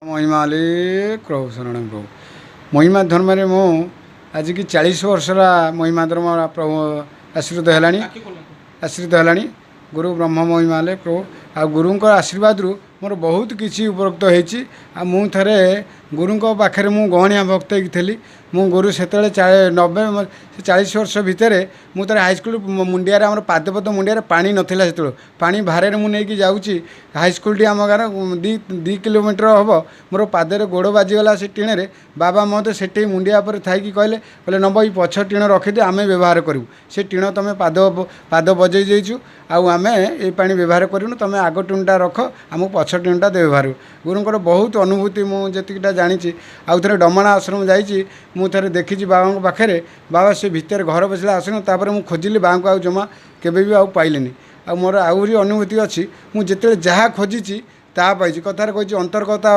महिमाले प्रभु शरण प्रभु महिमा धर्म रे मु आज की 40 वर्षरा महिमा धर्म प्रभु आश्रित है गुरु ब्रह्म महिमाले प्रभु आ गुरु आशीर्वाद रु मोर बहुत किसी उपरोक्त होती थे गुरु पाखे मु गहणिया भक्त थी मु गुरु से 90 40 वर्ष भितर मुझे हाईस्कल मुंडिया आम पादपद मुंडिया पानी नाला से पानी भारे मुझे जाऊँगी हाईस्कल टी आम गाँव 2 किलोमीटर हम मोर पादे गोड़ बाजीगला से टीण बाबा मत से मुंडिया पर थी कहले नब ये पछ टीण रखिदे आम व्यवहार करूँ से टीण तुम पाद बजे जाइचु आम ये पा व्यवहार करूँ तुम आग टीणटा रख आम पछ टीणटा व्यवहार गुरुंर बहुत अनुभूति मुझीटा जानी आउ थे डमणा आश्रम जाइए मुझे देखी बाबा पाखे बाबा से भितर घर बसला आसन तापर मुझे खोजिली बाँ को जमा केवे भी पाइलिनी आ मोर आहरी अनुभूति अच्छी मुझे जहाँ खोजी ता पाई कथार कही अंतर्गता